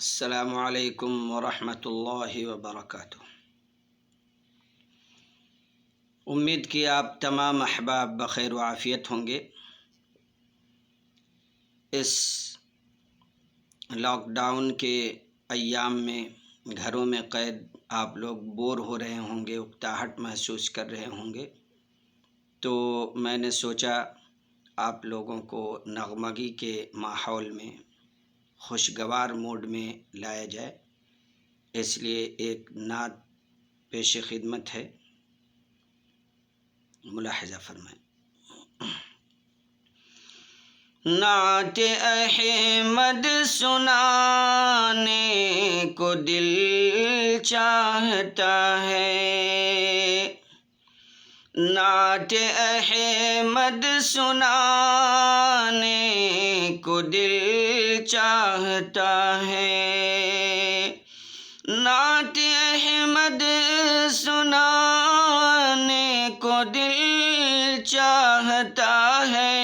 السلام علیکم ورحمۃ اللہ وبرکاتہ۔ امید کی آپ تمام احباب بخیر و عافیت ہوں گے۔ اس لاک ڈاؤن کے ایام میں گھروں میں قید آپ لوگ بور ہو رہے ہوں گے، اکتاہٹ محسوس کر رہے ہوں گے، تو میں نے سوچا آپ لوگوں کو نغمگی کے ماحول میں خوشگوار موڈ میں لایا جائے، اس لیے ایک نعت پیش خدمت ہے، ملاحظہ فرمائیں۔ نعت احمد سنانے کو دل چاہتا ہے، نعت احمد سنانے کو دل چاہتا ہے، نعت احمد سنانے کو دل چاہتا ہے،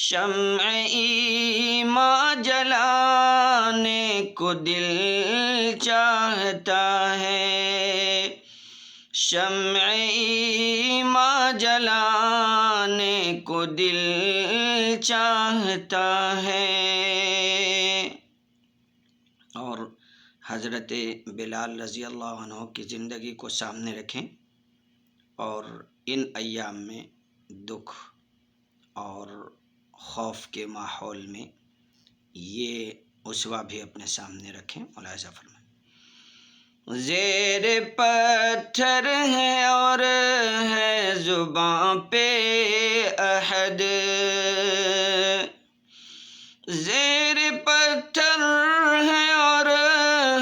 شمع ایمان جلانے کو دل چاہتا ہے، شمع ایمان جلانے کو دل چاہتا ہے۔ اور حضرت بلال رضی اللہ عنہ کی زندگی کو سامنے رکھیں اور ان ایام میں دکھ اور خوف کے ماحول میں یہ اسوہ بھی اپنے سامنے رکھیں، ملاحظہ فرمائیں۔ زیر پتھر ہے اور ہے زباں پہ عہد، زیر پتھر ہے اور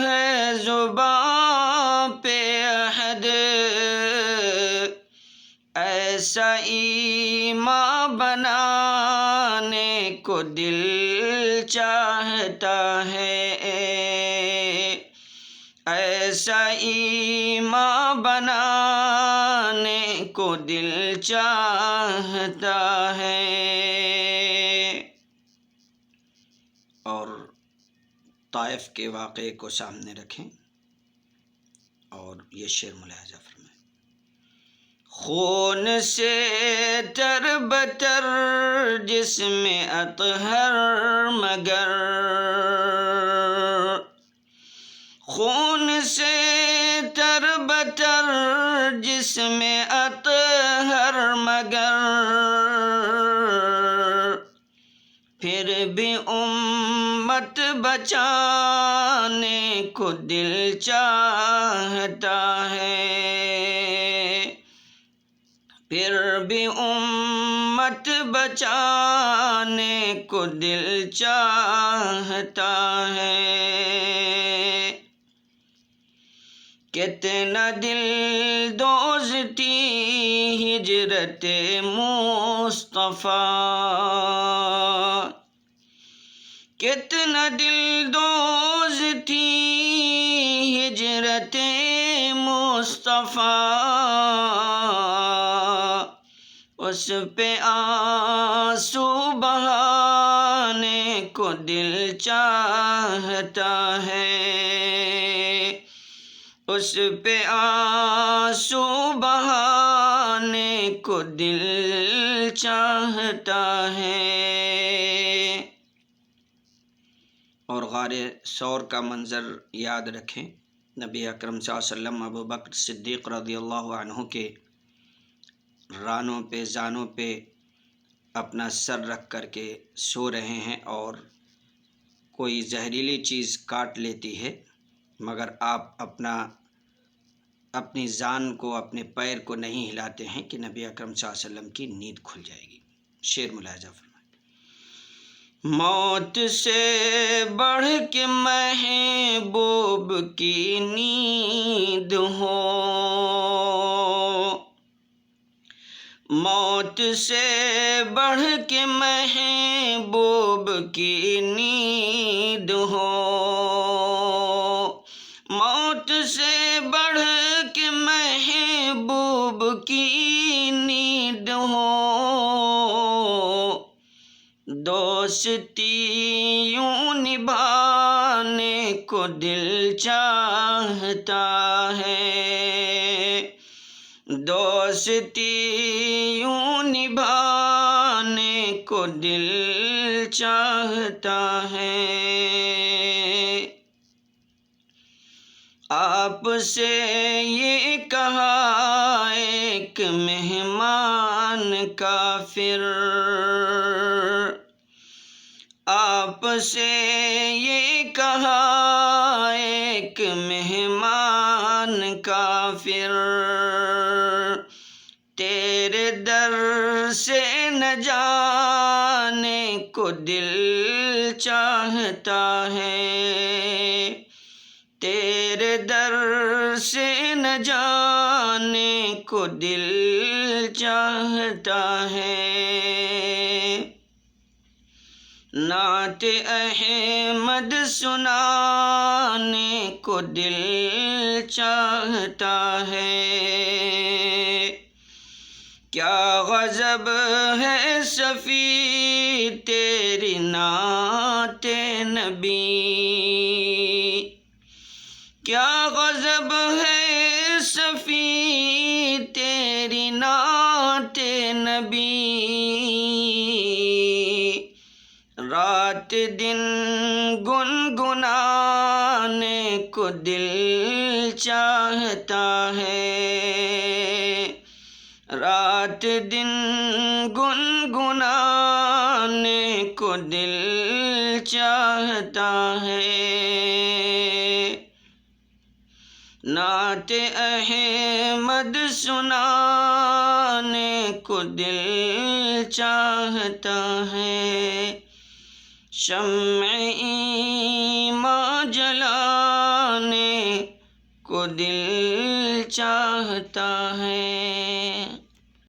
ہے زباں پہ عہد، ایسا ایمان بنانے کو دل چاہتا ہے، ایسا ایمان بنانے کو دل چاہتا ہے۔ اور طائف کے واقعے کو سامنے رکھیں اور یہ شعر ملاحظہ فرمائیں۔ خون سے تر بتر جسم اطہر مگر، خون سے تر بتر جسم اطہر مگر، پھر بھی امت بچانے کو دل چاہتا ہے، پھر بھی امت بچانے کو دل چاہتا ہے۔ کتنا دل دوز تھی ہجرت مصطفیٰ، کتنا دل دوز تھی ہجرت مصطفیٰ، اس پہ آنسو بہانے کو دل چاہتا ہے، اس پہ آنسو بہانے کو دل چاہتا ہے۔ اور غار ثور کا منظر یاد رکھیں، نبی اکرم صلی اللہ علیہ وسلم ابو بکر صدیق رضی اللہ عنہ کے رانوں پہ زانوں پہ اپنا سر رکھ کر کے سو رہے ہیں اور کوئی زہریلی چیز کاٹ لیتی ہے، مگر آپ اپنی زان کو، اپنے پیر کو نہیں ہلاتے ہیں کہ نبی اکرم صلی اللہ علیہ وسلم کی نیند کھل جائے گی۔ شعر ملاحظہ فرمائیں۔ موت سے بڑھ کے محبوب کی نیند ہو، موت سے بڑھ کے محبوب کی نیند ہو، موت سے بڑھ کے محبوب کی نیند ہو، دوستی یوں کو دل چاہتا ہے، دوستی یوں نبھانے کو دل چاہتا ہے۔ آپ سے یہ کہا ایک مہمان کافر، آپ سے یہ کہا ایک مہمان کافر، تیرے در سے نہ جانے کو دل چاہتا ہے، تیرے در سے نہ جانے کو دل چاہتا ہے۔ نعت احمد سنانے کو دل چاہتا ہے، کیا غضب ہے صفی تیری نعت نبی، کیا غضب ہے صفی تیری نعت نبی، رات دن گنگنانے کو دل چاہتا ہے، رات دن گنگنانے کو دل چاہتا ہے۔ نعت احمد سنانے کو دل چاہتا ہے، شمع ایمان جلانے کو دل چاہتا ہے۔